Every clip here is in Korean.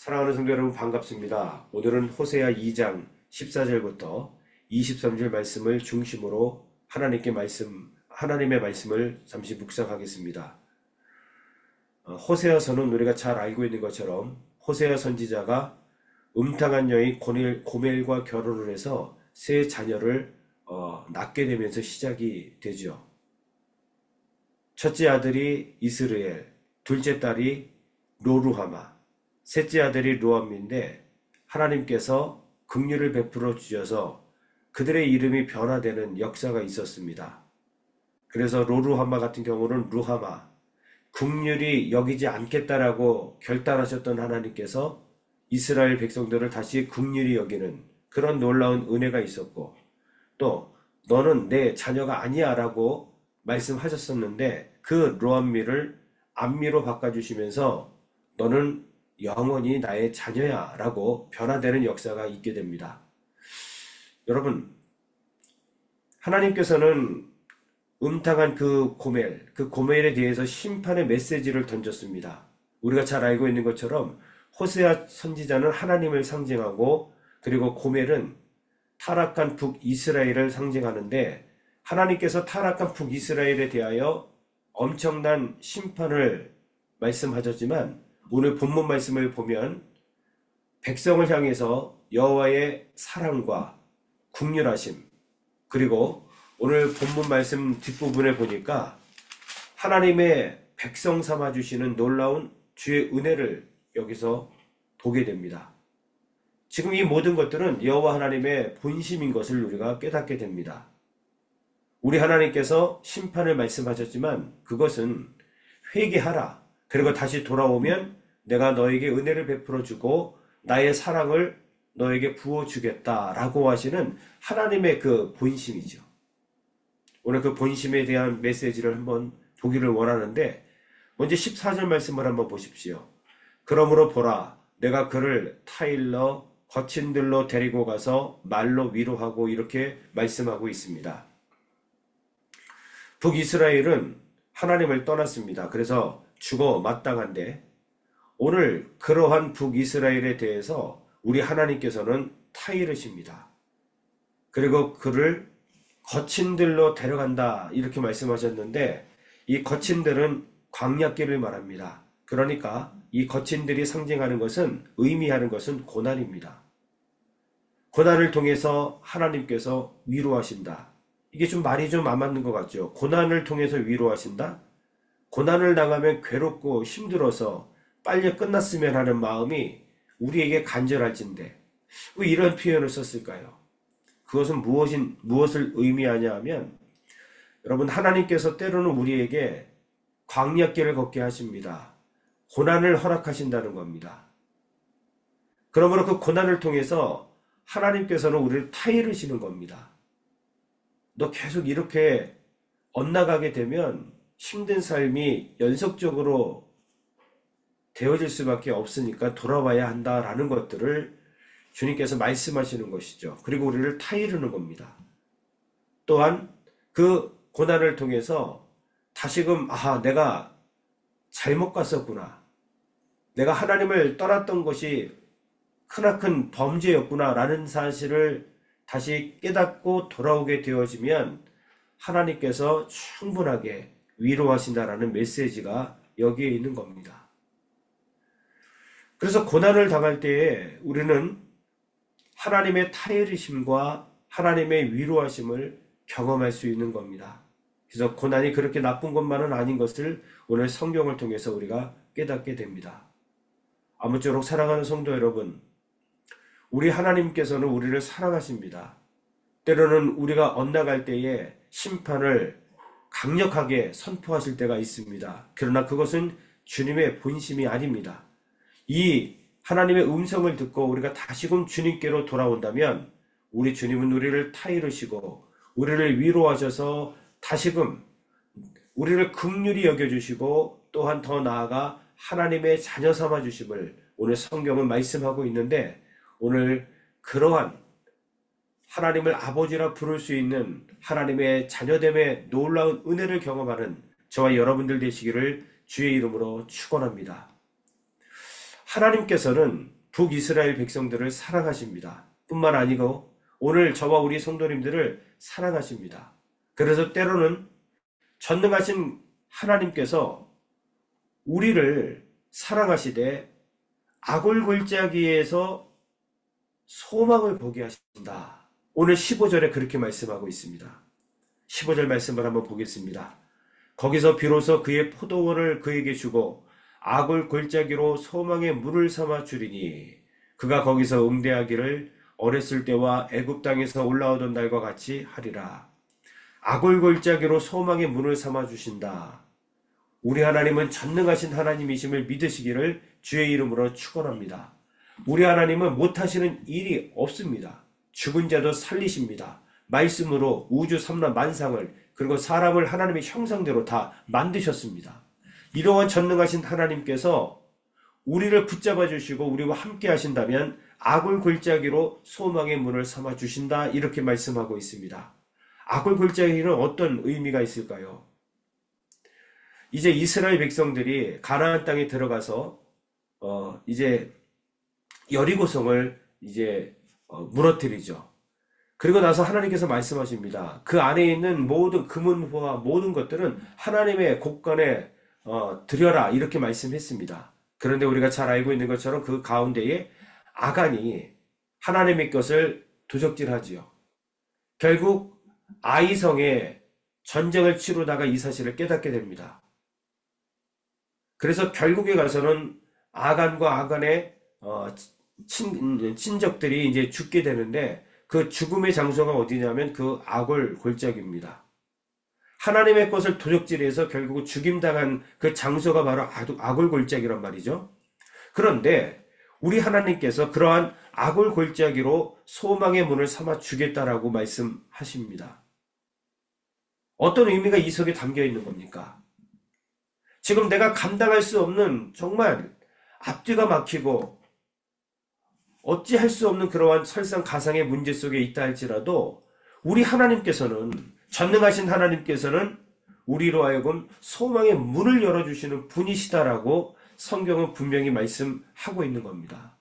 사랑하는 성도 여러분 반갑습니다. 오늘은 호세아 2장 14절부터 23절 말씀을 중심으로 하나님의 말씀을 잠시 묵상하겠습니다. 호세아서는 우리가 잘 알고 있는 것처럼 호세아 선지자가 음탕한 여인 고멜과 결혼을 해서 세 자녀를 낳게 되면서 시작이 되죠. 첫째 아들이 이스르엘, 둘째 딸이 로루하마, 셋째 아들이 루암인데 하나님께서 긍휼을 베풀어 주셔서 그들의 이름이 변화되는 역사가 있었습니다. 그래서 로루하마 같은 경우는 루하마, 긍휼이 여기지 않겠다라고 결단하셨던 하나님께서 이스라엘 백성들을 다시 긍휼히 여기는 그런 놀라운 은혜가 있었고, 또 너는 내 자녀가 아니야 라고 말씀하셨었는데 그 루암미를 암미로 바꿔주시면서 너는 영원히 나의 자녀야 라고 변화되는 역사가 있게 됩니다. 여러분, 하나님께서는 음탕한 그 고멜에 대해서 심판의 메시지를 던졌습니다. 우리가 잘 알고 있는 것처럼 호세아 선지자는 하나님을 상징하고, 그리고 고멜은 타락한 북이스라엘을 상징하는데, 하나님께서 타락한 북이스라엘에 대하여 엄청난 심판을 말씀하셨지만 오늘 본문 말씀을 보면 백성을 향해서 여호와의 사랑과 긍휼하심, 그리고 오늘 본문 말씀 뒷부분에 보니까 하나님의 백성 삼아 주시는 놀라운 주의 은혜를 여기서 보게 됩니다. 지금 이 모든 것들은 여호와 하나님의 본심인 것을 우리가 깨닫게 됩니다. 우리 하나님께서 심판을 말씀하셨지만 그것은 회개하라, 그리고 다시 돌아오면 내가 너에게 은혜를 베풀어 주고 나의 사랑을 너에게 부어주겠다라고 하시는 하나님의 그 본심이죠. 오늘 그 본심에 대한 메시지를 한번 보기를 원하는데, 먼저 14절 말씀을 한번 보십시오. 그러므로 보라, 내가 그를 타일러 거친 들로 데리고 가서 말로 위로하고, 이렇게 말씀하고 있습니다. 북이스라엘은 하나님을 떠났습니다. 그래서 죽어 마땅한데 오늘 그러한 북이스라엘에 대해서 우리 하나님께서는 타이르십니다. 그리고 그를 거친 들로 데려간다 이렇게 말씀하셨는데, 이 거친들은 광야길을 말합니다. 그러니까 이 거친들이 상징하는 것은, 의미하는 것은 고난입니다. 고난을 통해서 하나님께서 위로하신다. 이게 좀 말이 좀 안 맞는 것 같죠. 고난을 통해서 위로하신다? 고난을 당하면 괴롭고 힘들어서 빨리 끝났으면 하는 마음이 우리에게 간절할진데 왜 이런 표현을 썼을까요? 그것은 무엇을 의미하냐 하면, 여러분, 하나님께서 때로는 우리에게 광야길을 걷게 하십니다. 고난을 허락하신다는 겁니다. 그러므로 그 고난을 통해서 하나님께서는 우리를 타이르시는 겁니다. 너 계속 이렇게 엇나가게 되면 힘든 삶이 연속적으로 되어질 수밖에 없으니까 돌아와야 한다라는 것들을 주님께서 말씀하시는 것이죠. 그리고 우리를 타이르는 겁니다. 또한 그 고난을 통해서 다시금 내가 잘못 갔었구나, 내가 하나님을 떠났던 것이 크나큰 범죄였구나 라는 사실을 다시 깨닫고 돌아오게 되어지면 하나님께서 충분하게 위로하신다라는 메시지가 여기에 있는 겁니다. 그래서 고난을 당할 때에 우리는 하나님의 타이르심과 하나님의 위로하심을 경험할 수 있는 겁니다. 그래서 고난이 그렇게 나쁜 것만은 아닌 것을 오늘 성경을 통해서 우리가 깨닫게 됩니다. 아무쪼록 사랑하는 성도 여러분, 우리 하나님께서는 우리를 사랑하십니다. 때로는 우리가 엇나갈 때에 심판을 강력하게 선포하실 때가 있습니다. 그러나 그것은 주님의 본심이 아닙니다. 이 하나님의 음성을 듣고 우리가 다시금 주님께로 돌아온다면 우리 주님은 우리를 타이르시고 우리를 위로하셔서 다시금 우리를 긍휼히 여겨주시고, 또한 더 나아가 하나님의 자녀 삼아 주심을 오늘 성경은 말씀하고 있는데, 오늘 그러한 하나님을 아버지라 부를 수 있는 하나님의 자녀됨의 놀라운 은혜를 경험하는 저와 여러분들 되시기를 주의 이름으로 축원합니다. 하나님께서는 북이스라엘 백성들을 사랑하십니다. 뿐만 아니고 오늘 저와 우리 성도님들을 사랑하십니다. 그래서 때로는 전능하신 하나님께서 우리를 사랑하시되 악을 골짜기에서 소망을 보게 하신다. 오늘 15절에 그렇게 말씀하고 있습니다. 15절 말씀을 한번 보겠습니다. 거기서 비로소 그의 포도원을 그에게 주고 악을 골짜기로 소망의 물을 삼아 주리니 그가 거기서 응대하기를 어렸을 때와 애굽 땅에서 올라오던 날과 같이 하리라. 악을 골짜기로 소망의 문을 삼아 주신다. 우리 하나님은 전능하신 하나님이심을 믿으시기를 주의 이름으로 축원합니다. 우리 하나님은 못하시는 일이 없습니다. 죽은 자도 살리십니다. 말씀으로 우주 삼라 만상을 그리고 사람을 하나님의 형상대로 다 만드셨습니다. 이러한 전능하신 하나님께서 우리를 붙잡아 주시고 우리와 함께 하신다면 악을 골짜기로 소망의 문을 삼아 주신다. 이렇게 말씀하고 있습니다. 악을 골짜기는 어떤 의미가 있을까요? 이제 이스라엘 백성들이 가나안 땅에 들어가서 이제 여리고성을 이제 무너뜨리죠. 그리고 나서 하나님께서 말씀하십니다. 그 안에 있는 모든 금은호와 모든 것들은 하나님의 곳간에 드려라 이렇게 말씀했습니다. 그런데 우리가 잘 알고 있는 것처럼 그 가운데에 아간이 하나님의 것을 도적질하지요. 결국 아이성에 전쟁을 치르다가 이 사실을 깨닫게 됩니다. 그래서 결국에 가서는 아간과 아간의 친족들이 이제 죽게 되는데 그 죽음의 장소가 어디냐면 그 악을 골짜기입니다. 하나님의 것을 도적질해서 결국 죽임당한 그 장소가 바로 악을 골짜기란 말이죠. 그런데 우리 하나님께서 그러한 악을 골짜기로 소망의 문을 삼아 주겠다라고 말씀하십니다. 어떤 의미가 이 속에 담겨 있는 겁니까? 지금 내가 감당할 수 없는 정말 앞뒤가 막히고 어찌할 수 없는 그러한 설상가상의 문제 속에 있다 할지라도 우리 하나님께서는 전능하신 하나님께서는 우리로 하여금 소망의 문을 열어주시는 분이시다라고 성경은 분명히 말씀하고 있는 겁니다.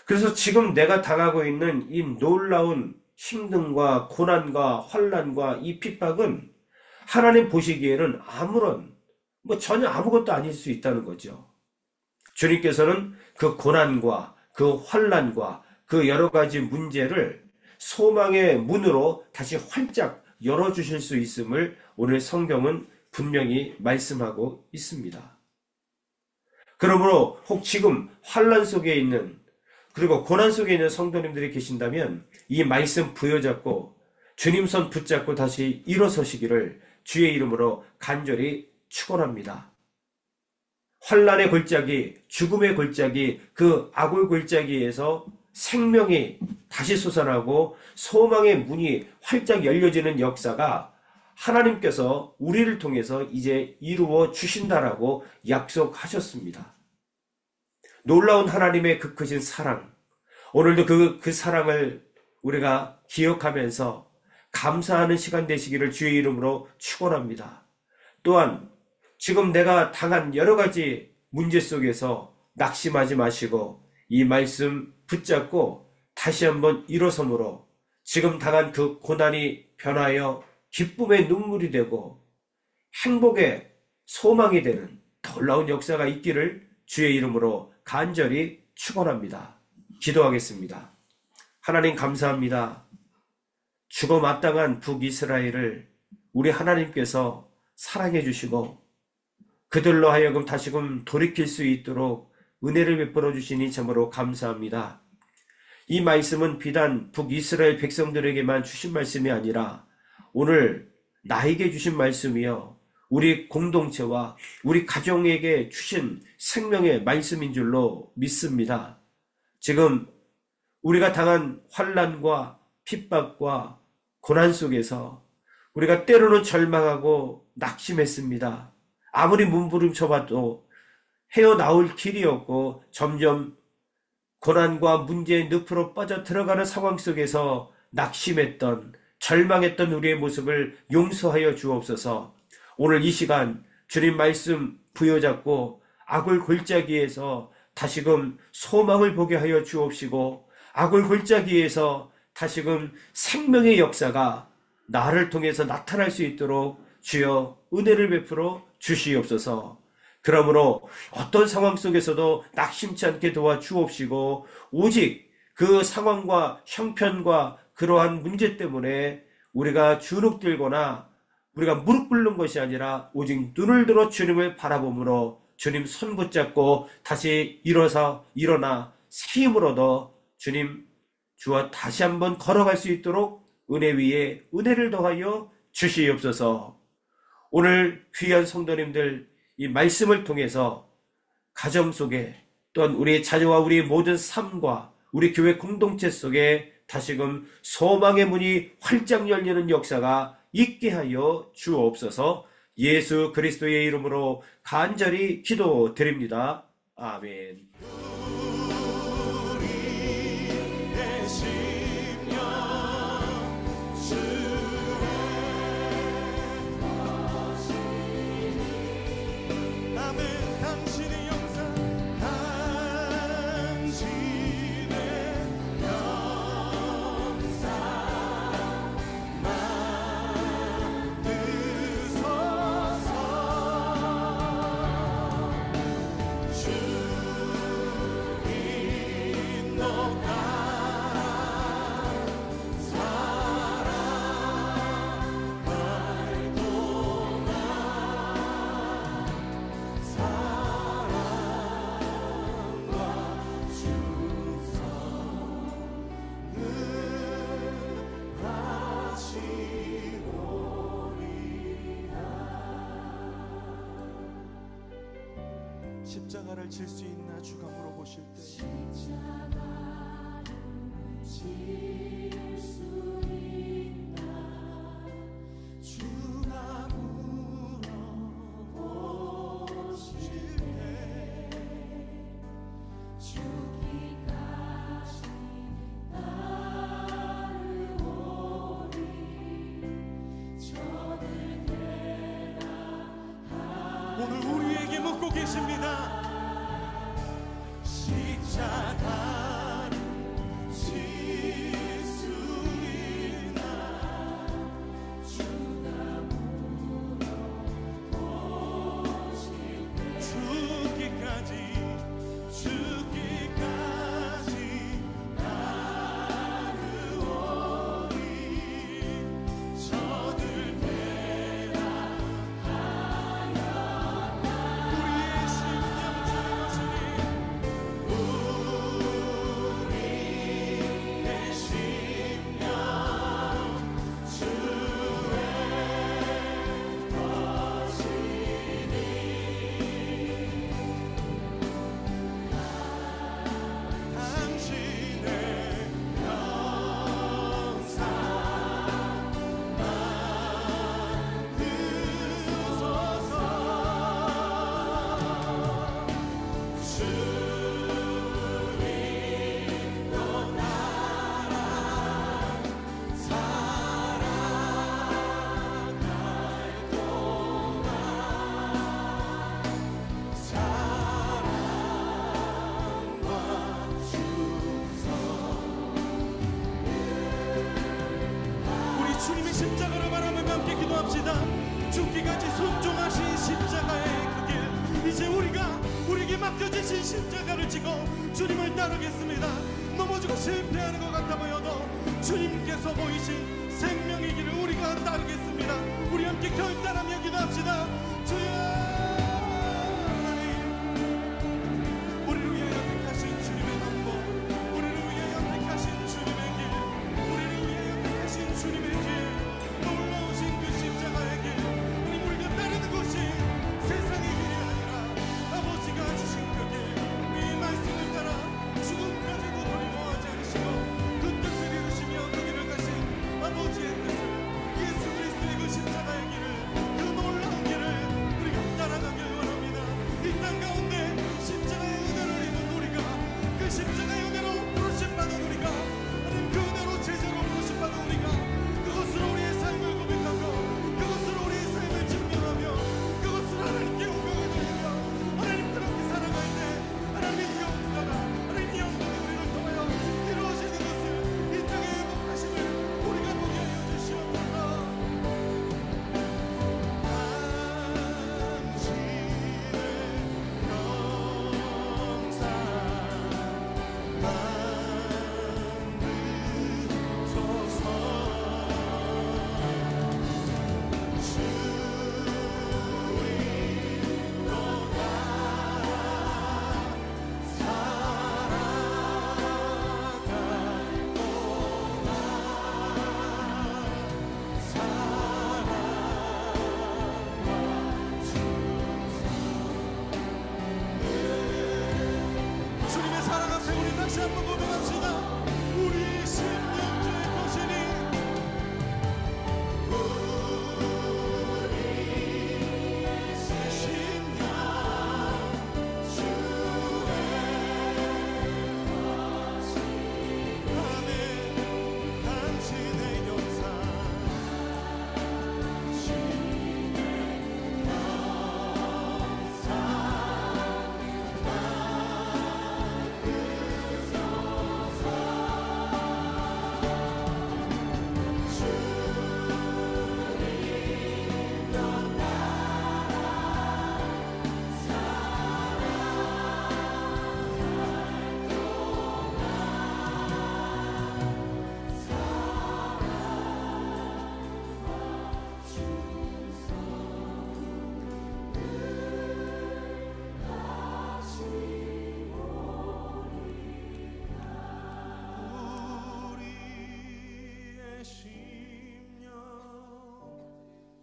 그래서 지금 내가 당하고 있는 이 놀라운 힘듦과 고난과 환난과 이 핍박은 하나님 보시기에는 전혀 아무것도 아닐 수 있다는 거죠. 주님께서는 그 고난과 그 환난과 그 여러 가지 문제를 소망의 문으로 다시 활짝 열어주실 수 있음을 오늘 성경은 분명히 말씀하고 있습니다. 그러므로 혹 지금 환난 속에 있는 그리고 고난 속에 있는 성도님들이 계신다면 이 말씀 부여잡고 주님 손 붙잡고 다시 일어서시기를 주의 이름으로 간절히 축원합니다. 환난의 골짜기, 죽음의 골짜기, 그 악의 골짜기에서 생명이 다시 솟아나고 소망의 문이 활짝 열려지는 역사가 하나님께서 우리를 통해서 이제 이루어 주신다라고 약속하셨습니다. 놀라운 하나님의 그 크신 사랑, 오늘도 그 사랑을 우리가 기억하면서 감사하는 시간 되시기를 주의 이름으로 축원합니다. 또한 지금 내가 당한 여러 가지 문제 속에서 낙심하지 마시고 이 말씀 붙잡고 다시 한번 일어섬으로 지금 당한 그 고난이 변하여 기쁨의 눈물이 되고 행복의 소망이 되는 놀라운 역사가 있기를 주의 이름으로 간절히 축원합니다. 기도하겠습니다. 하나님 감사합니다. 죽어 마땅한 북이스라엘을 우리 하나님께서 사랑해 주시고 그들로 하여금 다시금 돌이킬 수 있도록 은혜를 베풀어 주시니 참으로 감사합니다. 이 말씀은 비단 북이스라엘 백성들에게만 주신 말씀이 아니라 오늘 나에게 주신 말씀이요 우리 공동체와 우리 가정에게 주신 생명의 말씀인 줄로 믿습니다. 지금 우리가 당한 환난과 핍박과 고난 속에서 우리가 때로는 절망하고 낙심했습니다. 아무리 몸부림쳐봐도 헤어나올 길이 없고 점점 고난과 문제의 늪으로 빠져 들어가는 상황 속에서 낙심했던 절망했던 우리의 모습을 용서하여 주옵소서. 오늘 이 시간 주님 말씀 부여잡고 악을 골짜기에서 다시금 소망을 보게 하여 주옵시고, 악을 골짜기에서 다시금 생명의 역사가 나를 통해서 나타날 수 있도록 주여 은혜를 베풀어 주시옵소서. 그러므로 어떤 상황 속에서도 낙심치 않게 도와주옵시고, 오직 그 상황과 형편과 그러한 문제 때문에 우리가 주눅들거나 우리가 무릎 꿇는 것이 아니라 오직 눈을 들어 주님을 바라보므로 주님 손 붙잡고 다시 일어나 새 힘을 얻어 주와 다시 한번 걸어갈 수 있도록 은혜 위에 은혜를 더하여 주시옵소서. 오늘 귀한 성도님들, 이 말씀을 통해서 가정 속에 또한 우리의 자녀와 우리의 모든 삶과 우리 교회 공동체 속에 다시금 소망의 문이 활짝 열리는 역사가 있게 하여 주옵소서. 예수 그리스도의 이름으로 간절히 기도드립니다. 아멘. 십자가를 질 수 있나 주가 물어보실 때 십자가를 질 수 있나 주가 물어보실 때 죽기까지 따르오리 저를 대라하리. 오늘 우리에게 묻고 계십니다. 십자가를 질 수 있나 주가 물어보실 때 죽기까지 따르오리 저들 대라하였다. 우리의 심령 전하시니 우리의 심령 주의 것이니 당신의 영상 만드소서. 주님도 따라 살아갈 동안 사랑과 충성. 우리 주님의 십자가를 바라보며 함께 기도합시다. 죽기까지 순종하신 십자가의 그 길, 이제 우리에게 맡겨주신 십자가를 지고 주님을 따르겠습니다. 넘어지고 실패하는 것 같아 보여도 주님께서 보이신 생명의 길을 우리가 따르겠습니다. 우리 함께 결단하며 기도합시다. 주여 하나님, 우리를 위하여 택하신 주님의 방법, 우리를 위하여 택하신 주님의 길, 우리를 위하여 택하신 주님의 길, 놀라우신 그 십자가의 길, 우리가 따르는 것이 세상의 길이 아니라 아버지가 주신 그 길, 이 말씀을 따라 죽음까지도 두려워하지 않으시고 그 뜻을 이루시며 그 길을 가신 아버지의 뜻을, 예수 그리스도의 그 십자가의 길을, 그 놀라운 길을 우리가 따라가길 원합니다. 이 땅 가운데 십자가의 은혜를 입은 우리가, 그 십자가의 은혜로 부르심받은 우리가, 하나님 그 은혜로 제자로 부르심받은 우리가 그것으로 우리의 삶을 고백하고 그것으로 우리의 삶을 증명하며 그것으로 하나님께 영광을 돌리며 하나님 그렇게 살아갈 때 하나님 다시 한번 고백합시다. 우리 심령주의 것이니 우리의 심령 아멘. 당신의 영상 우리의 심령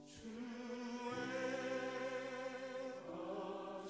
주의 것이니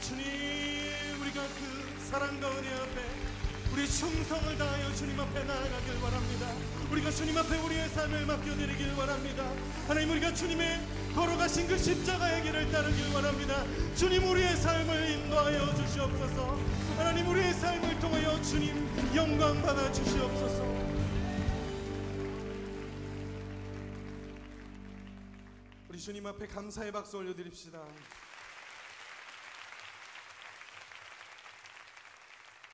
주님, 우리가 그 사랑과 은혜 앞에 우리 충성을 다하여 주님 앞에 나아가길 원합니다. 우리가 주님 앞에 우리의 삶을 맡겨드리길 원합니다. 하나님, 우리가 주님의 걸어가신 그 십자가의 길을 따르길 원합니다. 주님, 우리의 삶을 인도하여 주시옵소서. 하나님, 우리의 삶을 통하여 주님 영광 받아 주시옵소서. 우리 주님 앞에 감사의 박수 올려드립시다.